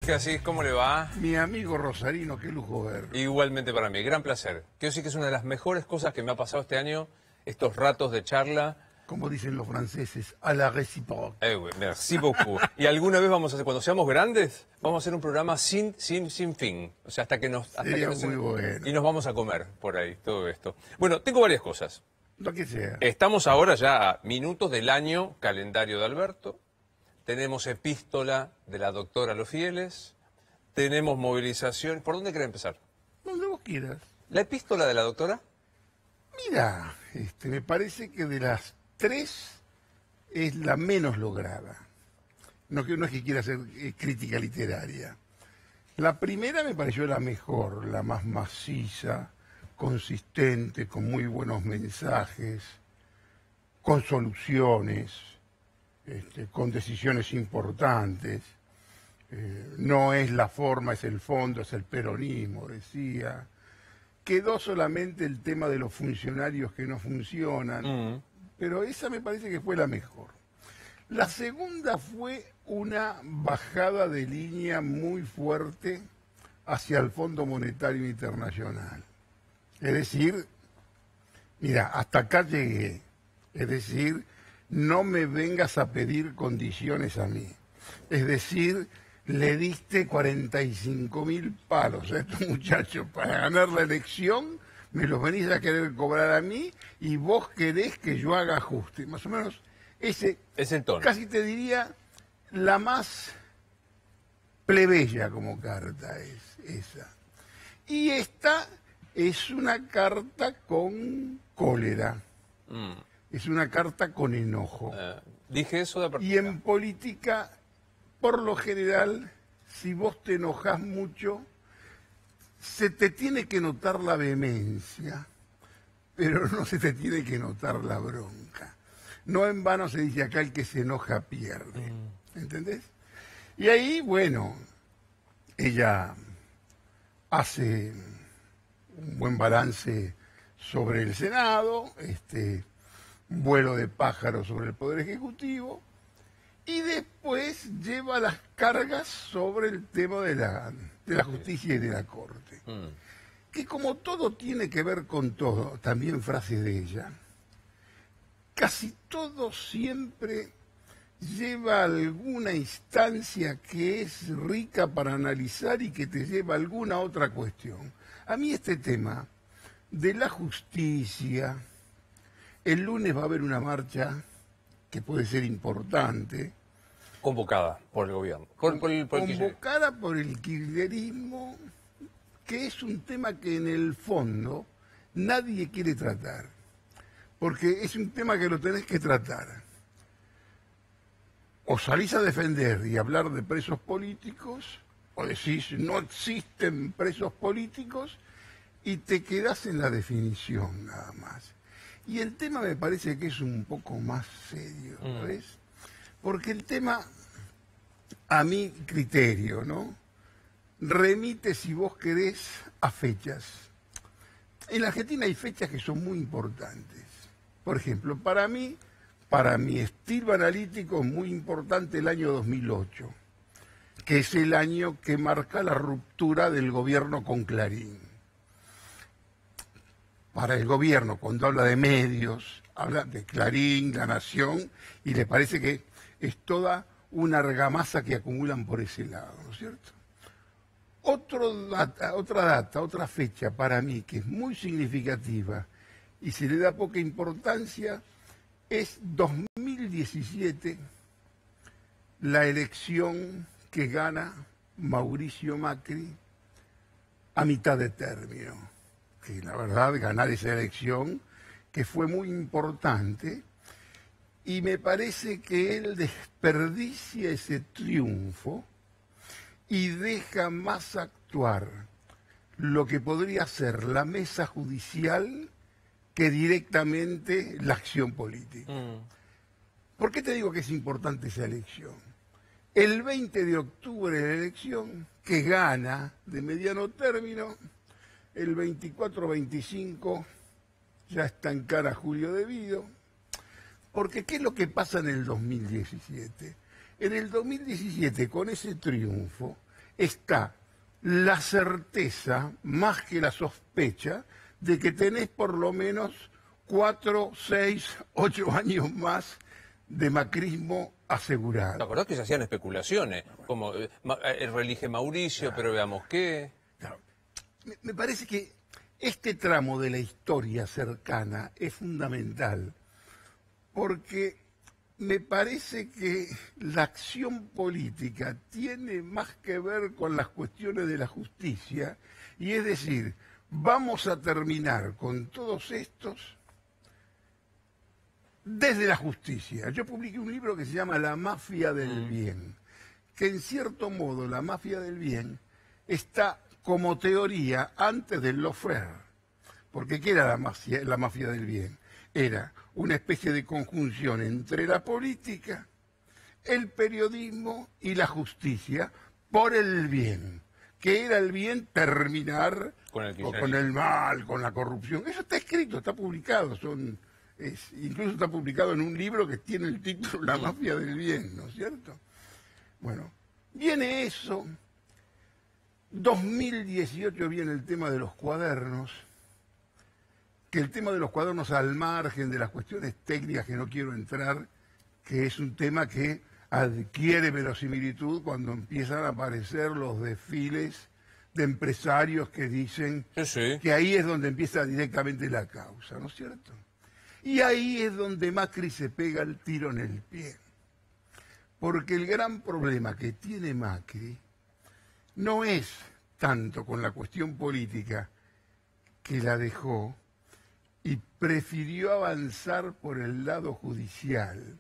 ¿Qué así? ¿Cómo le va? Mi amigo Rosarino, qué lujo verlo. Igualmente para mí, gran placer. Quiero decir que es una de las mejores cosas que me ha pasado este año, estos ratos de charla. Como dicen los franceses, a la réciproque. Merci beaucoup. Y alguna vez vamos a hacer, cuando seamos grandes, vamos a hacer un programa sin fin. O sea, hasta que nos... Sería muy bueno. Y nos vamos a comer por ahí, todo esto. Bueno, tengo varias cosas. Lo que sea. Estamos ahora ya a minutos del año calendario de Alberto. Tenemos epístola de la doctora Los Fieles. Tenemos movilización. ¿Por dónde querés empezar? Donde vos quieras. ¿La epístola de la doctora? Mira, me parece que de las tres es la menos lograda. No es que quiera hacer crítica literaria. La primera me pareció la mejor, la más maciza, consistente, con muy buenos mensajes, con soluciones, con decisiones importantes. No es la forma, es el fondo, es el peronismo, decía. Quedó solamente el tema de los funcionarios que no funcionan, pero esa me parece que fue la mejor. La segunda fue una bajada de línea muy fuerte hacia el Fondo Monetario Internacional. Es decir, mira, hasta acá llegué. Es decir, no me vengas a pedir condiciones a mí. Es decir, le diste 45.000 palos a estos muchachos para ganar la elección, me los venís a querer cobrar a mí y vos querés que yo haga ajuste. Más o menos ese es el tono. Casi te diría la más plebeya como carta es esa. Y esta es una carta con cólera. Es una carta con enojo. Dije eso de apertura. Y en política, por lo general, si vos te enojás mucho, se te tiene que notar la vehemencia, pero no se te tiene que notar la bronca. No en vano se dice acá, el que se enoja pierde. ¿Entendés? Y ahí, bueno, ella hace un buen balance sobre el Senado, vuelo de pájaro sobre el Poder Ejecutivo, y después lleva las cargas sobre el tema de la justicia y de la Corte. Que como todo tiene que ver con todo, también frase de ella, casi todo siempre lleva alguna instancia que es rica para analizar y que te lleva a alguna otra cuestión. A mí este tema de la justicia, el lunes va a haber una marcha que puede ser importante. Convocada por el gobierno. Convocada por el kirchnerismo, que es un tema que en el fondo nadie quiere tratar. Porque es un tema que lo tenés que tratar. O salís a defender y hablar de presos políticos, o decís no existen presos políticos, y te quedás en la definición nada más. Y el tema me parece que es un poco más serio, ¿ves? Porque el tema, a mi criterio, ¿no?, remite, si vos querés, a fechas. En la Argentina hay fechas que son muy importantes. Por ejemplo, para mi estilo analítico es muy importante el año 2008, que es el año que marca la ruptura del gobierno con Clarín. Para el gobierno, cuando habla de medios, habla de Clarín, La Nación, y le parece que es toda una argamasa que acumulan por ese lado, ¿no es cierto? Otra fecha para mí que es muy significativa y se le da poca importancia es 2017, la elección que gana Mauricio Macri a mitad de término. Que la verdad, ganar esa elección, que fue muy importante, y me parece que él desperdicia ese triunfo y deja más actuar lo que podría ser la mesa judicial que directamente la acción política. ¿Por qué te digo que es importante esa elección? El 20 de octubre la elección, que gana de mediano término, el 24-25 ya está en cara Julio Debido, porque ¿qué es lo que pasa en el 2017? En el 2017, con ese triunfo, está la certeza, más que la sospecha, de que tenés por lo menos 4, 6, 8 años más de macrismo ¿Te asegurado. acordás que se hacían especulaciones? Como reelige Mauricio, pero veamos qué. Claro. Me parece que este tramo de la historia cercana es fundamental, porque me parece que la acción política tiene más que ver con las cuestiones de la justicia, y es decir, vamos a terminar con todos estos desde la justicia. Yo publiqué un libro que se llama La mafia del bien, que en cierto modo la mafia del bien está como teoría antes del lawfare. Porque ¿qué era la mafia del bien? Era una especie de conjunción entre la política, el periodismo y la justicia por el bien. ¿Qué era el bien? Terminar con el mal, con la corrupción. Eso está escrito, está publicado. Incluso está publicado en un libro que tiene el título La mafia del bien, ¿no es cierto? Bueno, viene eso. 2018 viene el tema de los cuadernos, que el tema de los cuadernos, al margen de las cuestiones técnicas que no quiero entrar, que es un tema que adquiere verosimilitud cuando empiezan a aparecer los desfiles de empresarios que dicen que ahí es donde empieza directamente la causa, ¿no es cierto? Y ahí es donde Macri se pega el tiro en el pie. Porque el gran problema que tiene Macri no es tanto con la cuestión política, que la dejó y prefirió avanzar por el lado judicial.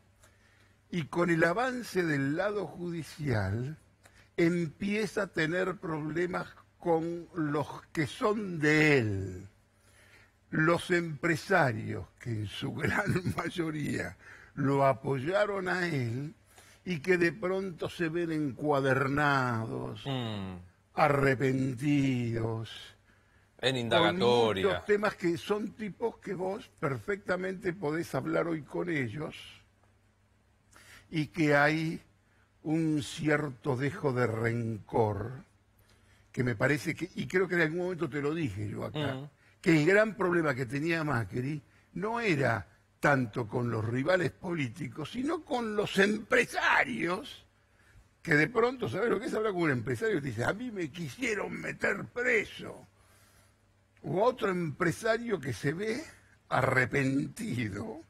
Y con el avance del lado judicial empieza a tener problemas con los que son de él. Los empresarios que en su gran mayoría lo apoyaron a él y que de pronto se ven encuadernados, arrepentidos, en indagatoria. Con muchos temas que son tipos que vos perfectamente podés hablar hoy con ellos y que hay un cierto dejo de rencor que me parece que, y creo que en algún momento te lo dije yo acá, que el gran problema que tenía Macri no era tanto con los rivales políticos, sino con los empresarios, que de pronto, ¿sabes lo que es hablar con un empresario? Que te dice, a mí me quisieron meter preso. O otro empresario que se ve arrepentido,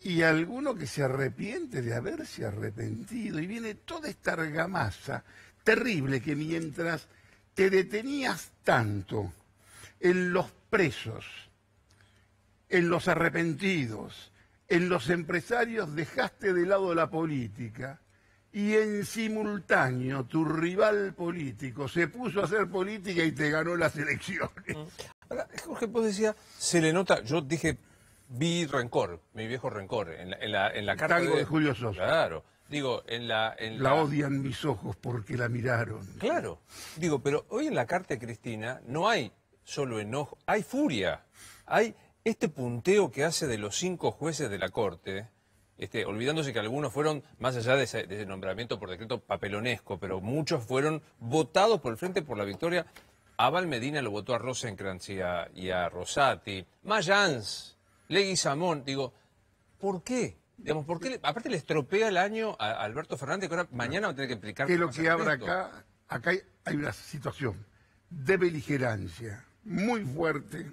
y alguno que se arrepiente de haberse arrepentido, y viene toda esta argamasa terrible que mientras te detenías tanto en los presos, en los arrepentidos, en los empresarios, dejaste de lado la política, y en simultáneo tu rival político se puso a hacer política y te ganó las elecciones. Ahora, Jorge, vos decías, se le nota, yo dije, vi rencor, mi viejo rencor, en la carta Tango de Julio Sosa. Claro, digo, La odian mis ojos porque la miraron. Claro, digo, pero hoy en la carta de Cristina no hay solo enojo, hay furia, hay este punteo que hace de los 5 jueces de la Corte, olvidándose que algunos fueron, más allá de ese nombramiento por decreto papelonesco, pero muchos fueron votados por el Frente por la Victoria. Abal Medina lo votó a Rosenkrantz y a Rosati, Mayans, Leguizamón, digo, ¿por qué? Digamos, ¿por qué? Aparte le estropea el año a Alberto Fernández, que ahora mañana va a tener que explicar. Que lo que habrá acá hay una situación de beligerancia muy fuerte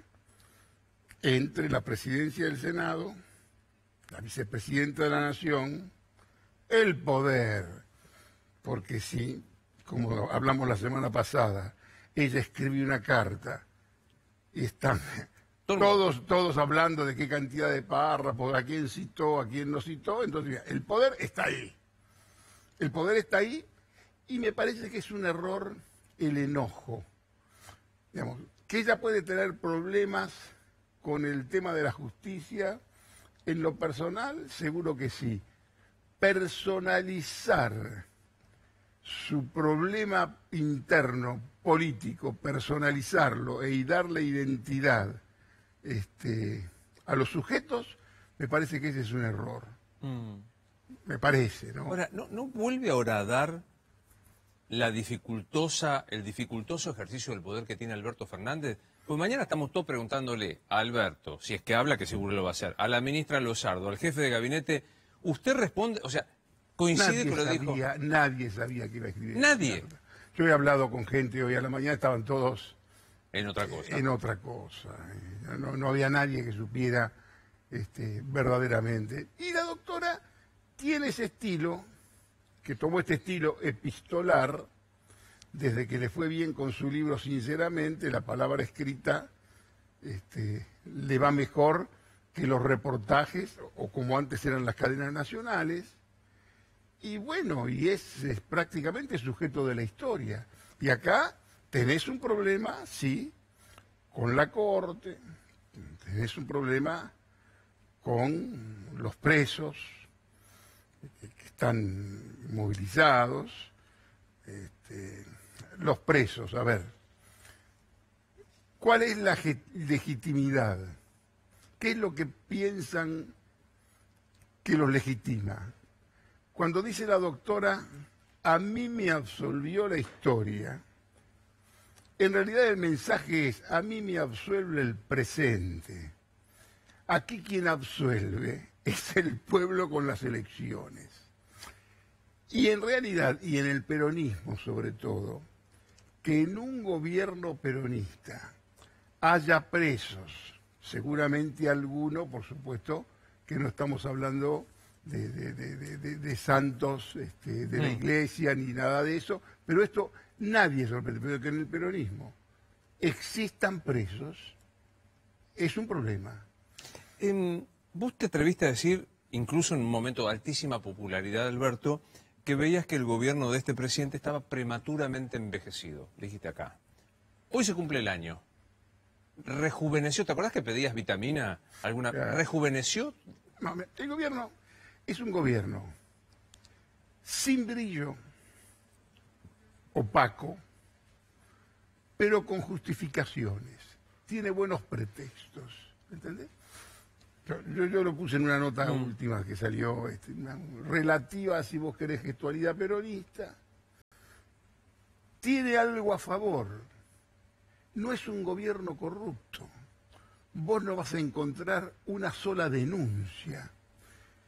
entre la presidencia del Senado, la vicepresidenta de la Nación, el poder, porque si, como hablamos la semana pasada, ella escribió una carta y están todos hablando de qué cantidad de párrafos, a quién citó, a quién no citó, entonces el poder está ahí. El poder está ahí y me parece que es un error el enojo. Digamos, que ella puede tener problemas con el tema de la justicia. En lo personal, seguro que sí. Personalizar su problema interno, político, personalizarlo y darle identidad a los sujetos, me parece que ese es un error. Me parece, ¿no? Ahora, ¿no vuelve a horadar el dificultoso ejercicio del poder que tiene Alberto Fernández? Pues mañana estamos todos preguntándole a Alberto, si es que habla, que seguro lo va a hacer, a la ministra Lozardo, al jefe de gabinete. ¿Usted responde? O sea, ¿coincide con lo que dijo? Nadie sabía que iba a escribir. Nadie. Yo he hablado con gente hoy a la mañana, estaban todos En otra cosa. en otra cosa. No había nadie que supiera verdaderamente. Y la doctora tiene ese estilo, que tomó este estilo epistolar, desde que le fue bien con su libro Sinceramente, la palabra escrita le va mejor que los reportajes, o como antes eran las cadenas nacionales. Y bueno, y es prácticamente sujeto de la historia. Y acá tenés un problema, sí, con la Corte, tenés un problema con los presos que están movilizados. Los presos, a ver, ¿cuál es la legitimidad? ¿Qué es lo que piensan que los legitima? Cuando dice la doctora, a mí me absolvió la historia, en realidad el mensaje es, a mí me absuelve el presente. Aquí quien absuelve es el pueblo con las elecciones. Y en realidad, y en el peronismo sobre todo, que en un gobierno peronista haya presos, seguramente alguno, por supuesto, que no estamos hablando de santos de la iglesia ni nada de eso, pero esto nadie sorprende, pero que en el peronismo existan presos es un problema. Vos te atreviste a decir, incluso en un momento de altísima popularidad, Alberto, que veías que el gobierno de este presidente estaba prematuramente envejecido, dijiste acá. Hoy se cumple el año. ¿Rejuveneció? ¿Te acordás que pedías vitamina? ¿Alguna? ¿Rejuveneció? No, el gobierno es un gobierno sin brillo, opaco, pero con justificaciones. Tiene buenos pretextos, ¿entendés? Yo lo puse en una nota última que salió, relativa, si vos querés, gestualidad peronista. Tiene algo a favor. No es un gobierno corrupto. Vos no vas a encontrar una sola denuncia.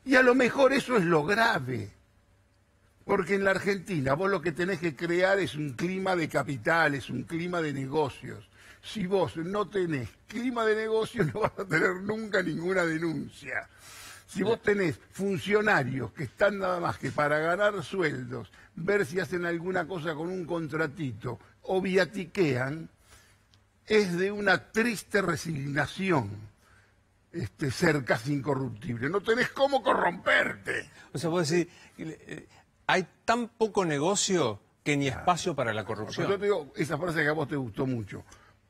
Y a lo mejor eso es lo grave. Porque en la Argentina vos lo que tenés que crear es un clima de capitales, un clima de negocios. Si vos no tenés clima de negocios, no vas a tener nunca ninguna denuncia. Si vos tenés funcionarios que están nada más que para ganar sueldos, ver si hacen alguna cosa con un contratito o viatiquean, es de una triste resignación ser casi incorruptible. No tenés cómo corromperte. O sea, vos decís, hay tan poco negocio que ni espacio para la corrupción. Yo te digo esa frase que a vos te gustó mucho.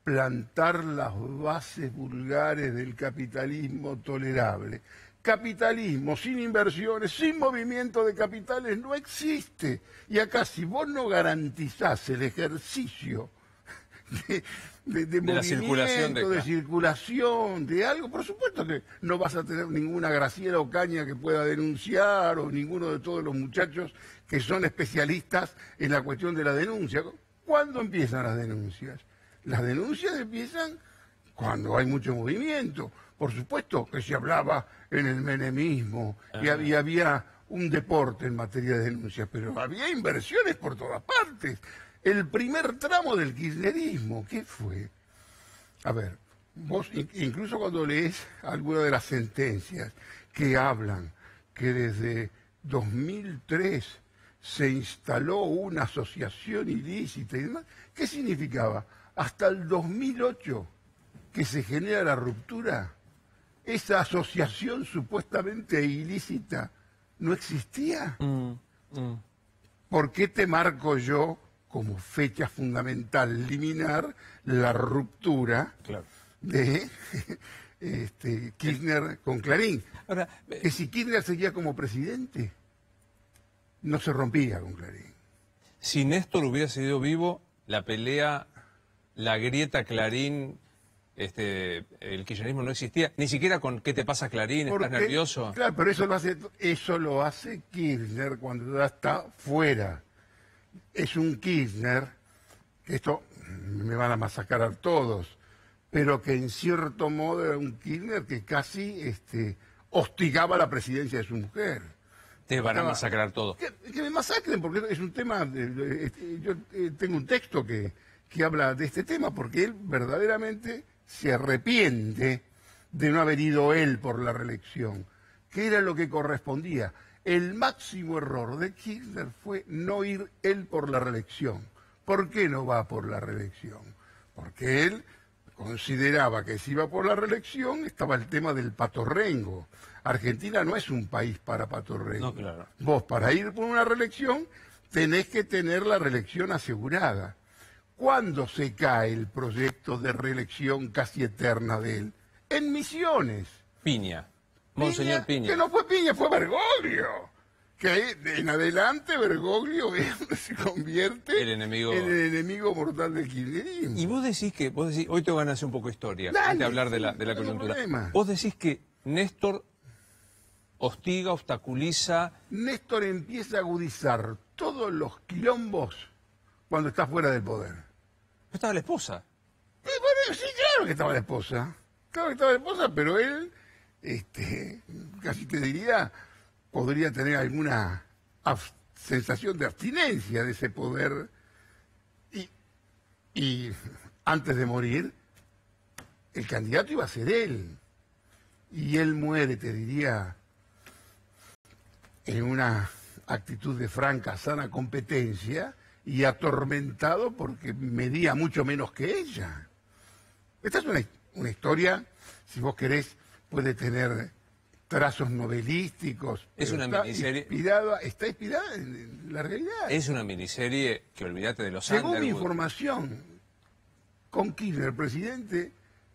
Plantar las bases vulgares del capitalismo tolerable. Capitalismo sin inversiones, sin movimiento de capitales, no existe. Y acá, si vos no garantizás el ejercicio de movimiento, de circulación, de algo, por supuesto que no vas a tener ninguna Graciela Ocaña que pueda denunciar, o ninguno de todos los muchachos que son especialistas en la cuestión de la denuncia. ¿Cuándo empiezan las denuncias? Las denuncias empiezan cuando hay mucho movimiento. Por supuesto que se hablaba en el menemismo y había un deporte en materia de denuncias, pero había inversiones por todas partes. El primer tramo del kirchnerismo, ¿qué fue? A ver, vos incluso cuando lees alguna de las sentencias que hablan que desde 2003 se instaló una asociación ilícita y demás, ¿qué significaba? Hasta el 2008 que se genera la ruptura, esa asociación supuestamente ilícita no existía. ¿Por qué te marco yo como fecha fundamental liminar la ruptura de Kirchner con Clarín? Ahora, que si Kirchner seguía como presidente, no se rompía con Clarín. Si Néstor hubiera seguido vivo, la pelea, la grieta Clarín, el kirchnerismo no existía, ni siquiera con ¿qué te pasa, Clarín? ¿Estás nervioso? Claro, pero eso lo hace Kirchner cuando ya está fuera. es un Kirchner, que esto me van a masacrar todos, pero que en cierto modo era un Kirchner que casi hostigaba la presidencia de su mujer. Te van a masacrar todo. Que me masacren, porque es un tema, yo tengo un texto que habla de este tema, porque él verdaderamente se arrepiente de no haber ido él por la reelección, que era lo que correspondía. El máximo error de Kirchner fue no ir él por la reelección. ¿Por qué no va por la reelección? Porque él consideraba que si iba por la reelección estaba el tema del patorrengo. Argentina no es un país para patorrengo. No, claro. Vos para ir por una reelección tenés que tener la reelección asegurada. ¿Cuándo se cae el proyecto de reelección casi eterna de él? En Misiones. Piña. Monseñor Piña. Que no fue Piña, fue Bergoglio. Que ahí, en adelante Bergoglio se convierte El enemigo. en el enemigo mortal del kirchnerismo. Y vos decís, hoy te van a hacer un poco de historia, Dale, antes de hablar de la no tengo coyuntura. problema. Vos decís que Néstor hostiga, obstaculiza. Néstor empieza a agudizar todos los quilombos cuando está fuera del poder. Estaba la esposa. Bueno, sí, claro que estaba la esposa. Claro que estaba la esposa, pero él, casi te diría, podría tener alguna sensación de abstinencia de ese poder. Y antes de morir, el candidato iba a ser él. Y él muere, te diría, en una actitud de franca, sana competencia y atormentado porque medía mucho menos que ella. Esta es una historia, si vos querés, puede tener trazos novelísticos. Es una miniserie. Está inspirada en la realidad. Es una miniserie que olvídate de los Según mi Underwood. información, con Kirchner presidente,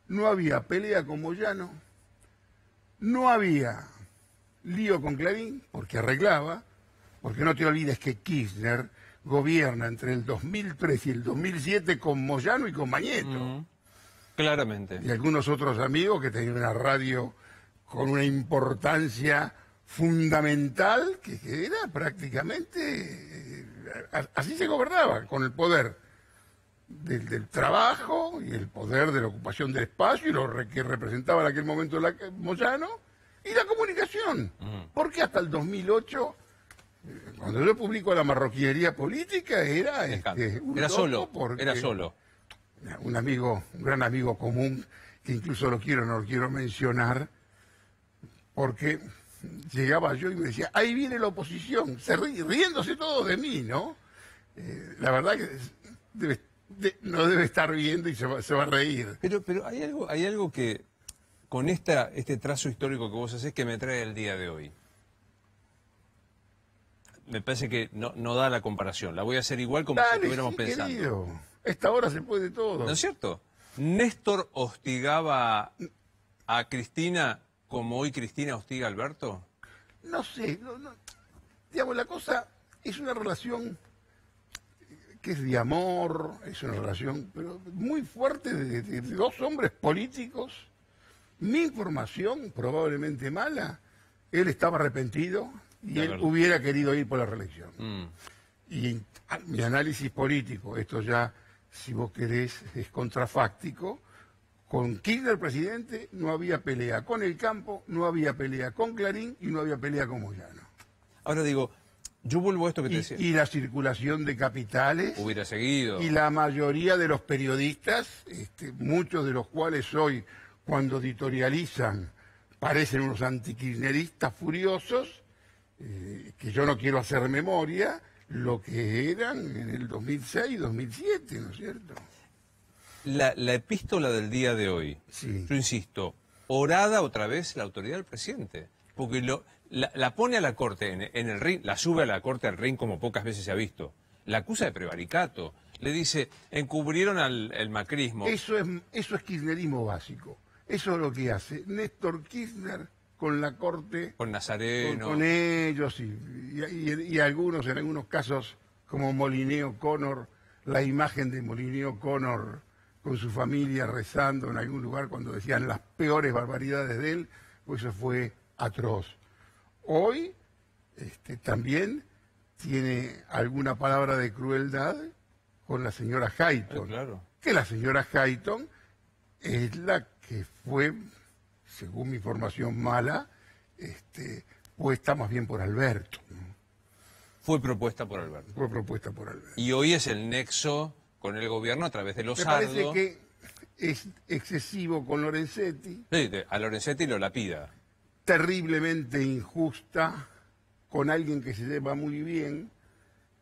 no había pelea con Moyano, no había lío con Clarín, porque arreglaba, porque no te olvides que Kirchner gobierna entre el 2003 y el 2007 con Moyano y con Mañeto. Claramente. Y algunos otros amigos que tenían una radio con una importancia fundamental que era prácticamente... así se gobernaba, con el poder del trabajo y el poder de la ocupación del espacio y lo que representaba en aquel momento Moyano y la comunicación. Porque hasta el 2008, cuando yo publico La marroquinería política, era era solo, era solo. Un gran amigo común, que incluso no lo quiero mencionar, porque llegaba yo y me decía, ahí viene la oposición, riéndose todos de mí, ¿no? La verdad que no debe estar viendo y se va a reír. Pero hay algo que, con este trazo histórico que vos hacés, que me trae el día de hoy. Me parece que no da la comparación. La voy a hacer igual como si estuviéramos pensando. Querido. Esta hora se puede todo. ¿No es cierto? Néstor hostigaba a Cristina como hoy Cristina hostiga a Alberto. No sé. Digamos, la cosa es una relación que es de amor, es una relación pero muy fuerte de dos hombres políticos. Mi información, probablemente mala, él estaba arrepentido y él hubiera querido ir por la reelección. Y mi análisis político, esto ya, si vos querés, es contrafáctico. Con Kirchner presidente no había pelea con El Campo, no había pelea con Clarín y no había pelea con Moyano. Ahora digo, yo vuelvo a esto que te decía. Y la circulación de capitales. Hubiera seguido. Y la mayoría de los periodistas, muchos de los cuales hoy, cuando editorializan, parecen unos antikirchneristas furiosos, que yo no quiero hacer memoria, lo que eran en el 2006, 2007, ¿no es cierto? La epístola del día de hoy, Sí. yo insisto, orada otra vez la autoridad del presidente, porque la pone a la Corte en el ring, la sube a la Corte al ring como pocas veces se ha visto, la acusa de prevaricato, le dice, encubrieron el macrismo. Eso es kirchnerismo básico, eso es lo que hace Néstor Kirchner con la Corte, Con Nazareno. con ellos y algunos, en algunos casos, como Molineo Connor, la imagen de Molineo Connor con su familia rezando en algún lugar cuando decían las peores barbaridades de él, pues eso fue atroz. Hoy también tiene alguna palabra de crueldad con la señora Hayton. Claro. Que la señora Hayton es la que fue, según mi información mala, puesta más bien por Alberto, ¿no? Fue propuesta por Alberto. Fue propuesta por Alberto. Y hoy es el nexo con el gobierno a través de Me Lozardo. parece que es excesivo con Lorenzetti, Sí, a Lorenzetti lo lapida. terriblemente injusta con alguien que se lleva muy bien,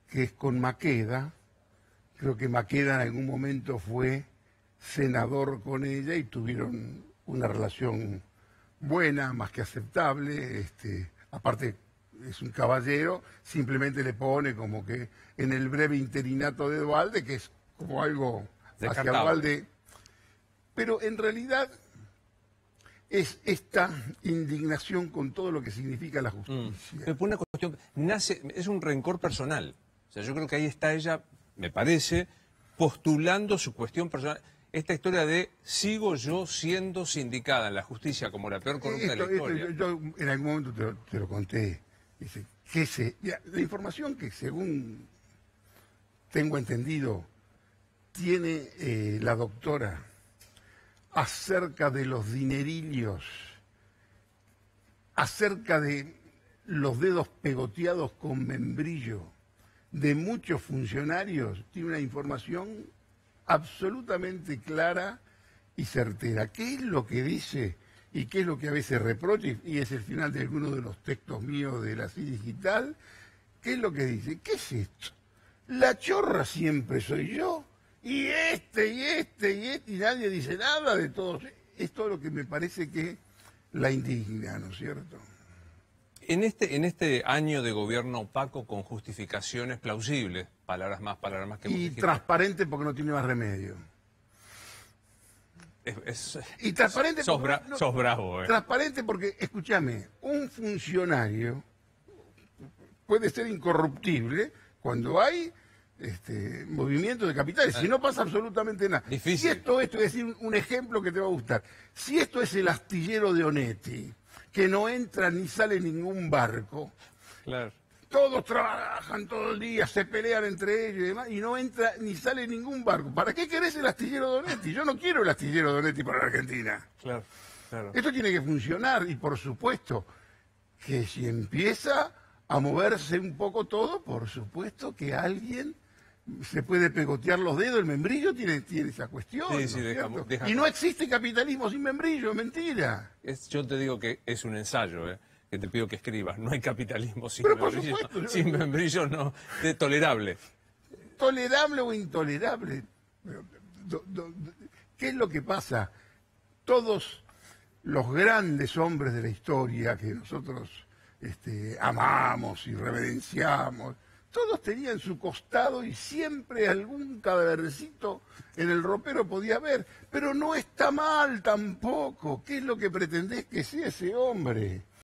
que es con Maqueda. Creo que Maqueda en algún momento fue senador con ella y tuvieron una relación buena, más que aceptable. Aparte es un caballero, simplemente le pone como que en el breve interinato de Duhalde, que es como algo hacia Descartable. Duhalde. Pero en realidad es esta indignación con todo lo que significa la justicia. Me pone una cuestión, es un rencor personal. O sea, yo creo que ahí está ella, me parece, postulando su cuestión personal. Esta historia de sigo yo siendo sindicada en la justicia como la peor corrupta de la historia. Yo en algún momento te lo conté. Dice, la información que según tengo entendido tiene la doctora acerca de los dinerillos, acerca de los dedos pegoteados con membrillo de muchos funcionarios, tiene una información absolutamente clara y certera. ¿Qué es lo que dice y qué es lo que a veces reprocha? Y es el final de alguno de los textos míos de la CI Digital. ¿Qué es lo que dice? ¿Qué es esto? La chorra siempre soy yo, y y nadie dice nada de todos. Es todo lo que me parece que la indigna, ¿no es cierto? En este año de gobierno opaco con justificaciones plausibles, palabras más que vos Y dijiste, transparente porque no tiene más remedio. Y transparente sos, porque, sos bravo, Transparente porque, escúchame, un funcionario puede ser incorruptible cuando hay movimiento de capitales, si no pasa absolutamente nada. Difícil. Si esto es decir, un ejemplo que te va a gustar. Si esto es el astillero de Onetti, que no entra ni sale ningún barco, Claro. todos trabajan todo el día, se pelean entre ellos y demás, y no entra ni sale ningún barco. ¿Para qué querés el astillero de Onetti? Yo no quiero el astillero de Onetti para la Argentina. Claro, claro. Esto tiene que funcionar y por supuesto que si empieza a moverse un poco todo, por supuesto que alguien se puede pegotear los dedos, el membrillo tiene esa cuestión. Sí, ¿no sí, es deja- cierto? deja- Y no existe capitalismo sin membrillo, mentira. Yo te digo que es un ensayo, que te pido que escribas. No hay capitalismo sin Pero por membrillo. supuesto, Sin membrillo no, es tolerable. Tolerable o intolerable. Pero, ¿qué es lo que pasa? Todos los grandes hombres de la historia que nosotros amamos y reverenciamos, todos tenían su costado y siempre algún cadávercito en el ropero podía haber, pero no está mal tampoco. ¿Qué es lo que pretendés que sea ese hombre?